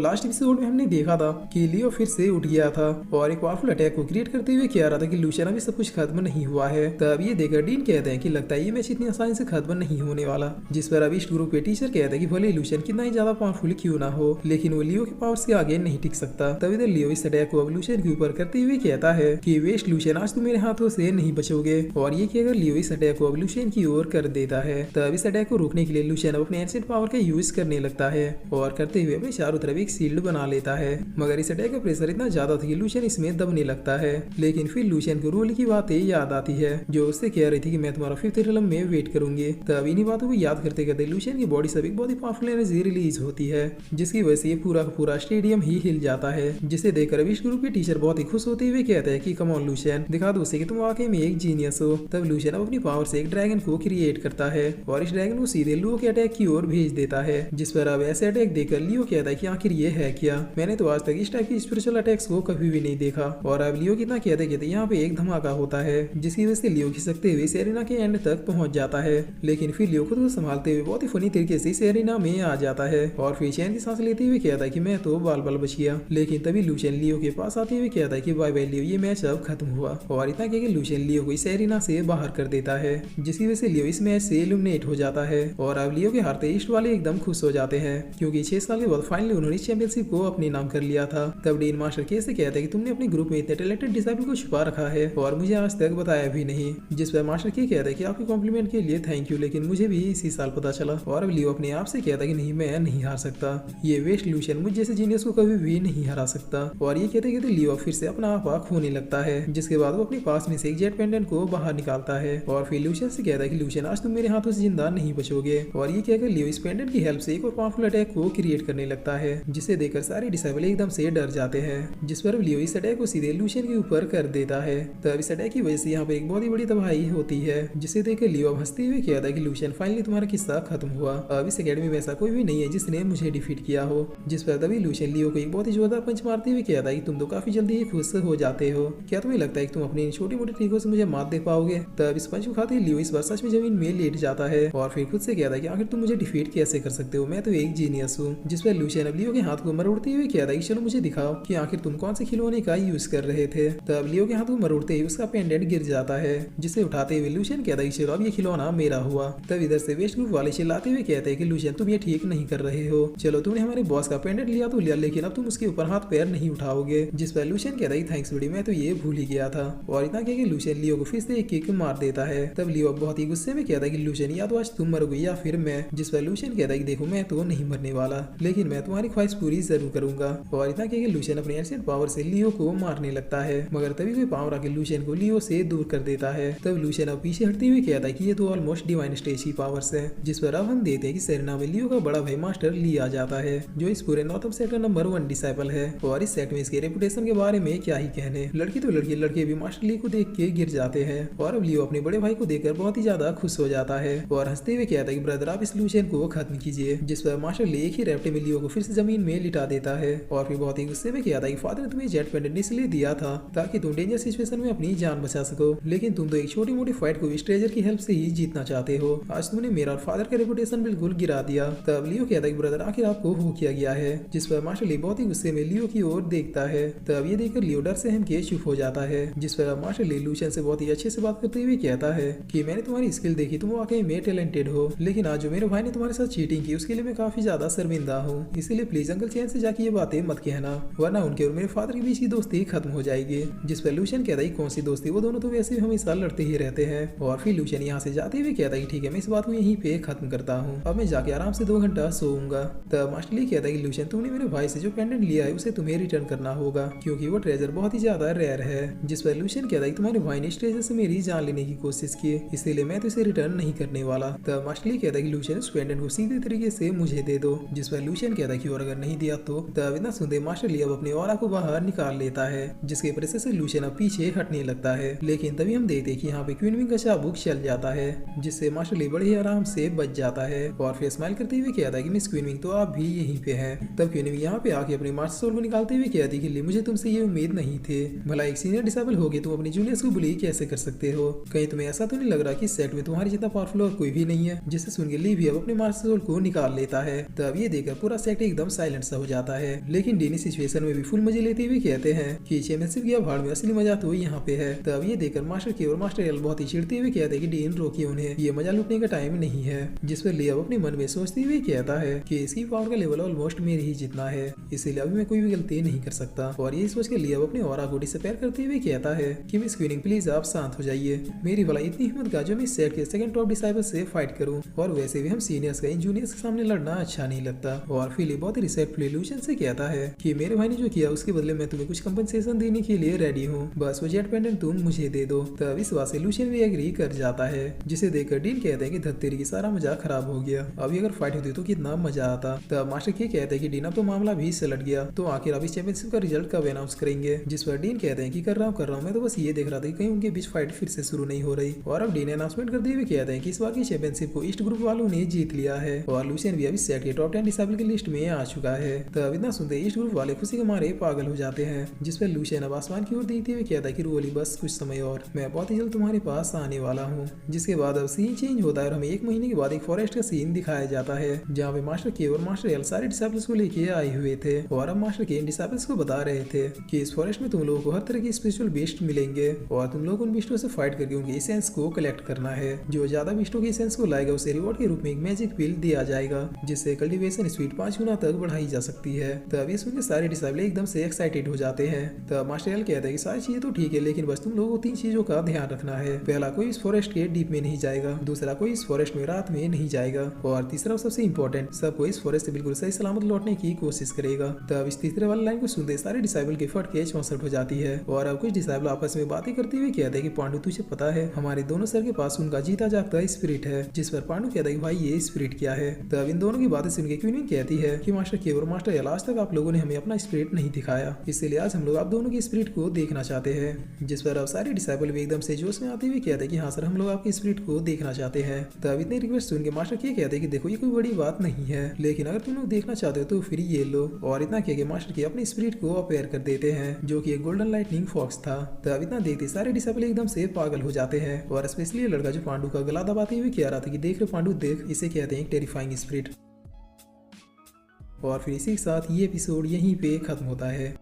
Last episode में हमने देखा था कि लियो फिर से उठ गया था और एक पावरफुल अटैक को क्रिएट करते हुए कह रहा था कि लूशियन अभी सब कुछ खत्म नहीं हुआ है। तब ये देखकर डीन कहते हैं कि लगता है ये मैच इतनी आसानी से खत्म नहीं होने वाला। जिस पर अभी ग्रुप के टीचर कहते हैं कि भले लूशियन कितना ही ज्यादा पावरफुल क्यों ना हो, लेकिन वो लियो के पावर से आगे नहीं टिक सकता। तब इधर लियो इस अटैक को अब लूशियन के ऊपर करते हुए कहता है कि वेस्ट लूशियन, आज तुम मेरे हाथों से नहीं बचोगे। और ये कहकर लियो इस अटैक को अब लूशियन की ओर कर देता है। तब इस अटैक को रोकने के लिए लूशियन अपने एंशिएंट पावर का यूज करने लगता है और करते हुए अपने चारों तरफ एक शील्ड बना लेता है। मगर इस अटैक का प्रेशर इतना ज्यादा था कि लूशियन इसमें दबने लगता है। लेकिन फिर लूशियन को रूल की बातें याद आती है जो उससे कह रही थी कि मैं तुम्हारा 5th रिलम में वेट करूंगी। तब इन्हीं बातों को याद करते करते लूशियन की बॉडी से एक बहुत ही पावरफुल एनर्जी रिलीज होती है, जिसकी वजह से ये पूरा का पूरा स्टेडियम ही हिल जाता है। जिसे देखकर विश ग्रुप के टीचर बहुत ही खुश होते हुए कहते हैं कि कम ऑन लूशियन, दिखा दो उसे कि तुम वाकई में एक जीनियस हो। तब लूशियन अपनी पावर से एक ड्रैगन को क्रिएट करता है और इस ड्रैगन को सीधे लियो के अटैक की ओर भेज देता है। जिस पर अब ऐसे अटैक देखकर लियो कहता है कि आखिर ये है क्या, मैंने तो आज तक इस टाइप की स्पिरिचुअल अटैक्स को कभी भी नहीं देखा। और अब लियो कितना कहते कहते यहाँ पे एक धमाका होता है, जिसकी वजह से लियो खिसकते हुए सेरेना के एंड तक पहुंच जाता है। लेकिन फिर लियो खुद को संभालते हुए बहुत ही फनी तरीके से सेरेना में आ जाता है और फिर चैन की सांस लेते हुए कहता है कि मैं तो बाल बाल बच गया। लेकिन तभी लूशियन लियो के पास आते हुए कहता है कि बाय बाय लियो, ये मैच अब खत्म हुआ। और इतना कहकर लूशियन लियो को सेरेना से बाहर कर देता है, जिसकी वजह से लियो इस मैच से एलिमिनेट हो जाता है। और अब लियो के हारते ईस्ट वाले एकदम खुश हो जाते हैं, क्योंकि 6 साल के बाद फाइनली उन्होंने चैंपियनशिप को अपने नाम कर लिया था। तब डीन मास्टर कैसे कहते हैं कि तुमने अपने ग्रुप में इतने टैलेंटेड डिसाइपल को छुपा रखा है और मुझे आज तक बताया भी नहीं। जिस पर मास्टर की कहता है कि आपके कॉम्प्लीमेंट के लिए थैंक यू, लेकिन मुझे भी इसी साल पता चला। और अब लियो अपने आप से कहता है कि नहीं, मैं नहीं हार सकता, ये वेस्ट लूशियन मुझ जैसे जीनियस को कभी भी नहीं हरा सकता। और ये कहते कहते लियो फिर से अपना आपा खोने लगता है, जिसके बाद वो अपने पास में से एक जेट पेंडेंट को बाहर निकालता है और फिर लूशियन से कहता है कि लूशियन, आज तुम मेरे हाथों से जिंदा नहीं बचोगे। और ये कहकर लियो इस पेंडेंट की हेल्प से एक और पावरफुल अटैक को क्रिएट करने लगता है, जिसे देखकर सारे डिसाइबल एकदम से डर जाते हैं। जिस पर लियो इस अटैक को सीधे लूशियन के ऊपर कर देता है। तब इस अटैक की वजह से यहाँ पे एक बहुत ही बड़ी तबाही होती है, जिसे देखकर लियो हंसते हुए कहता है कि लूशियन, फाइनली तुम्हारा किस्सा खत्म हुआ। अब इस अकेडमी में ऐसा कोई भी नहीं है जिसने मुझे डिफीट किया हो। जिस पर तभी लूशियन लियो को एक बहुत ही जोरदार पंच मारते हुए कहता है कि तुम तो काफी जल्दी ही खुश हो जाते हो, क्या तुम्हें लगता है कि तुम अपनी छोटी मोटी ट्रिकों से मुझे मात दे पाओगे। तब इस पंच को खाते ही लियो इस बार सच में जमीन में लेट जाता है और फिर खुद से कहता है कि आखिर तुम मुझे डिफीट कैसे कर सकते हो, मैं तो एक जीनियस हूँ। जिस पर लूशियन अब लियो के हाथ को मरोड़ते हुए कहता है कि चलो मुझे दिखाओ कि आखिर तुम कौन से खिलौने का यूज कर रहे थे। तब लियो के हाथ को मरोड़ते ही उसका पेंडेंट गिर जाता है, जिसे उठाते हुए लूशियन कहता है कि चलो अब ये खिलौना मेरा हुआ। तब इधर से वेस्ट ग्रुप वाले चिल्लाते हुए कहते हैं कि लूशियन, तुम ये ठीक नहीं कर रहे हो। चलो तुमने हमारे बॉस का पेंडेंट लिया तो लिया, लेकिन अब तुम उसके ऊपर हाथ पैर नहीं उठाओगे। जिस पर लूशियन कहता है थैंक्स बड़ी, मैं तो ये भूल ही गया था। और इतना कह के लूशियन लियो को फिर से एक किक मार देता है। तब लियो बहुत ही गुस्से में कहता है कि लूशियन, या तो आज तुम मरोगे या फिर मैं। जिस पर लूशियन कहता है कि देखो, मैं तो नहीं मरने वाला, लेकिन मैं तुम्हारी ख्वाहिश पूरी जरूर करूंगा। और इतना कह के लूशियन अपने एंशिएंट पावर से लियो को मारने लगता है, मगर तभी कोई पावर आके लूशियन को लियो से दूर कर देता है। तब लूशियन अब पीछे हटते हुए कहता है कि ये तो ऑलमोस्ट डिवाइन स्टेज की पावर्स है। जिस पर अब हम देखते हैं कि सेरेना में लियो का बड़ा भाई मास्टर ली आ जाता है, जो इस पूरे नॉर्थम सेट का नंबर 1 डिसाइपल है। और इस सेट में इसके रेपुटेशन के बारे में क्या ही कहने, लड़की तो लड़की, लड़के भी मास्टर ली को देख के गिर जाते हैं। और अब लियो अपने बड़े भाई को देखकर बहुत ही ज्यादा खुश हो जाता है और हंसते हुए कहता है कि ब्रदर, आप इस लूशियन को खत्म कीजिए। जिस पर मास्टर ली एक ही रैप्टे में लियो को फिर से जमीन में लिटा देता है और फिर बहुत ही गुस्से में कहता है कि फादर ने तुम्हें जेट पेंडेंट इसलिए दिया था ताकि तुम डेंजर सिचुएशन में अपनी जान बचा सको, लेकिन तुम तो एक छोटी मोटी फाइट को इस ट्रेजर की हेल्प से ही जीतना चाहते हो। आज तुमने मेरा और फादर का रेपुटेशन बिल्कुल गिरा दिया। तब लियो कहता है कि ब्रदर, आखिर आपको हो किया गया है। जिस पर मास्टर ली बहुत ही गुस्से में लियो की ओर देखता है। तब ये देखकर लियो डर से हमके चुप हो जाता है। जिस पर मास्टर ली लूशियन से बहुत ही अच्छे से बात करते हुए कहता है कि मैंने तुम्हारी स्किल देखी, तुम वाकई में टैलेंटेड हो, लेकिन आज जो मेरे भाई ने तुम्हारे साथ चीटिंग की उसके लिए मैं काफी ज्यादा शर्मिंदा हूँ। इसीलिए प्लीज अंकल चैन से जाके ये बातें मत कहना, वरना उनके और मेरे फादर के बीच की दोस्ती खत्म हो जाएगी। जिस पर लूशियन कहता है कौन सी दोस्ती, वो दोनों तो वैसे भी हमेशा लड़ते ही रहते हैं। और फिर लूशियन यहाँ से जाते हुए कहता है कि ठीक है, मैं इस बात को यहीं पे खत्म करता हूँ, अब मैं जाके आराम से 2 घंटा सोऊंगा। तब मास्टर ली कहता है कि लूशियन, तुमने मेरे भाई से जो पेंडेंट लिया है उसे तुम्हें रिटर्न करना होगा, क्योंकि वो ट्रेजर बहुत ही ज्यादा रेयर है। जिस पर लूशियन कहता है कि तुम्हारे भाई ने इस ट्रेजर से मेरी जान लेने की कोशिश की, इसीलिए मैं तो इसे रिटर्न नहीं करने वाला। तब मास्टर ली कहता है कि लूशियन, उस पेंडेंट को सीधे तरीके से मुझे दे दो। जिस पर लूशियन कहता है कि और अगर नहीं दिया तो। तब इतना सुनते मास्टर ली अब अपने ऑरा को बाहर निकाल लेता है, जिसके प्रेशर से लूशियन अब पीछे हटने लगता है। लेकिन तभी हम देखते हैं कि यहाँ पे क्वीन विंग का चाबुक चल जाता है, जिससे मास्टर ली बड़े ही आराम से बच जाता है। और फिर स्माइल करते हुए कहता है कि मिस क्वीन विंग, तो आप भी यहीं पे हैं। तब क्वीन विंग यहाँ पे आके अपने मास्टर सोल को निकालते हुए कहती है कि मुझे तुमसे ये उम्मीद नहीं थे, भला एक सीनियर डिसेबल होगे तुम अपनी जूनियर्स को बुली कैसे कर सकते हो, कहीं तुम्हें ऐसा तो नहीं लग रहा कि सेट में तुम्हारी जितना पावरफुल और कोई भी नहीं है। जिससे सुन के ली भी अब अपने मास्टर सोल को निकाल लेता है। तब ये देखकर पूरा सेट एकदम साइलेंट साइलेंट सा हो जाता है। लेकिन डीन इस सिचुएशन में भी फुल मजे लेते हुए कहते हैं कि चैंपियनशिप की भाड़ में असली मजा तो यहाँ पे है। तब ये देखकर मास्टर की और मास्टर एल बहुत ही चिढ़ते हुए कहते हैं कि डीन रोकिए उन्हें, ये मजा लूटने का टाइम नहीं है। जिस पर लिया अपने मन में सोचते हुए कहता है कि इसकी पावर का लेवल ऑलमोस्ट मेरे ही जितना है, इसीलिए अभी मैं कोई भी गलती नहीं कर सकता। और ये सोच के लिया अपने ऑरा को डिसअपीयर करते हुए कहता है कि मिस क्वीनिंग प्लीज आप शांत हो जाइए, मेरी भला इतनी हिम्मत का जो मैं सेट के सेकंड टॉप डिसाइबल से फाइट करूं, और वैसे भी हम सीनियर्स का इन जूनियर्स के सामने लड़ना अच्छा नहीं लगता। और फिलिप बहुत ही रिस्पेक्टफुली लूशियन से कहता है कि मेरे भाई ने जो किया उसके बदले मैं तुम्हें कुछ कंपनसेशन देने के लिए रेडी हूँ, बस वो जेट पेंडेंट तुम मुझे दे दो। तब इस बात से लूशियन भी एग्री कर जाता है, जिसे देखकर डीन कहते हैं कि धत्तेरी की सारा मजाक खराब हो गया, अभी अगर फाइट होती तो कितना मजा आता। तब मास्टर के कहते हैं कि डीन अब तो मामला भी सलट गया, तो आखिर अब इस चैंपियनशिप का रिजल्ट कब अनाउंस करेंगे। जिस पर डीन कहते हैं कि कर रहा हूँ, मैं तो बस ये देख रहा था कि कहीं उनके बीच फाइट फिर से शुरू नहीं हो रही। और अब डीन अनाउंसमेंट करते हुए कहते हैं कि इस बार की चैंपियनशिप को ईस्ट ग्रुप वालों ने जीत लिया है, और लूशियन भी अभी सेट के टॉप 10 डिसेबल की लिस्ट में आ चुका है। तब इतना सुनते ईस्ट ग्रुप वाले खुशी के मारे पागल हो जाते हैं। जिस पर लूशियन अब आसमान की ओर देखते हुए कहता है कि रोली बस कुछ समय और, मैं बहुत ही जल्द तुम्हारे पास आने वाला हूँ। जिसके बाद अब सीन चेंज होता है और हमें 1 महीने के बाद एक फॉरेस्ट का सीन दिखाया जाता है, जहाँ पे मास्टर के और मास्टर एल सारे डिसेबल्स को लेके आए हुए थे। और अब मास्टर के इन डिसेबल्स को बता रहे थे कि इस फॉरेस्ट में तुम लोगों को हर तरह के स्पिरिचुअल बीस्ट मिलेंगे, और तुम लोग उन बीस्टों से फाइट करके उनके एसेंस को कलेक्ट करना है। जो ज्यादा बीस्टों के एसेंस को लाएगा उसे रिवॉर्ड के रूप में एक मैजिक पिल दिया जाएगा, जिससे कल्टीवेशन स्पीड 5 गुना तक बढ़ाई जा सकती है। तब ये सुनकर सारे डिसेबल एकदम से एक्साइटेड हो जाते हैं। तब मास्टर एल कहते हैं कि सारी चीजें तो ठीक है, लेकिन बस तुम लोगों को 3 चीजों का ध्यान रखना है। पहला, कोई इस फॉरेस्ट के डीप में नहीं जाएगा। दूसरा, कोई इस फॉरेस्ट में रात में नहीं जाएगा। और तीसरा और सबसे इंपॉर्टेंट, सबको इस फॉरेस्ट से बिल्कुल सही सलामत लौटने की कोशिश करेगा। तब इस तीसरे वाली लाइन को सुनते सारे डिसेबल के फट के चौंसठ हो जाती है। और अब कुछ डिसेबल आपस में बातें करते हुए कहते हैं कि पांडु तुझे पता है हमारे दोनों सर के पास उनका जीता जागता स्पिरिट है। जिस पर पांडु कहता है कि भाई ये स्पिरिट क्या है। तब इन दोनों की बातें सुनकर क्वीन कहती है कि मास्टर के और मास्टर एल, आज तक आप लोगों ने हमें अपना स्पिरिट नहीं दिखाया, इसलिए आज हम लोग आप दोनों के स्पिरिट को देखना चाहते हैं। जिस पर अब सारे डिसेबल भी एकदम से जोश में आते हुए कहते हैं कि हाँ सर, हम लोग आपके स्पिरिट को देखना चाहते हैं। तब इतने रिक्वेस्ट सुन के मास्टर के कहते हैं कि देखो ये कोई बड़ी बात नहीं है, लेकिन अगर तुम लोग देखना चाहते हो तो फिर ये लो। और इतना कह के मास्टर के अपने स्पिरिट को अपेयर कर देते हैं, जो कि एक गोल्डन लाइटनिंग फॉक्स था। तब इतना देखते सारे डिसेबल एकदम से पागल हो जाते हैं। और स्पेशली लड़का जो पांडु का गला दबाते हुए कह रहा था कि देख रहे पांडु देख, इसे कहते हैं टेरिफाइंग स्पिरिट। और फिर इसी के साथ ये एपिसोड यहीं पे खत्म होता है।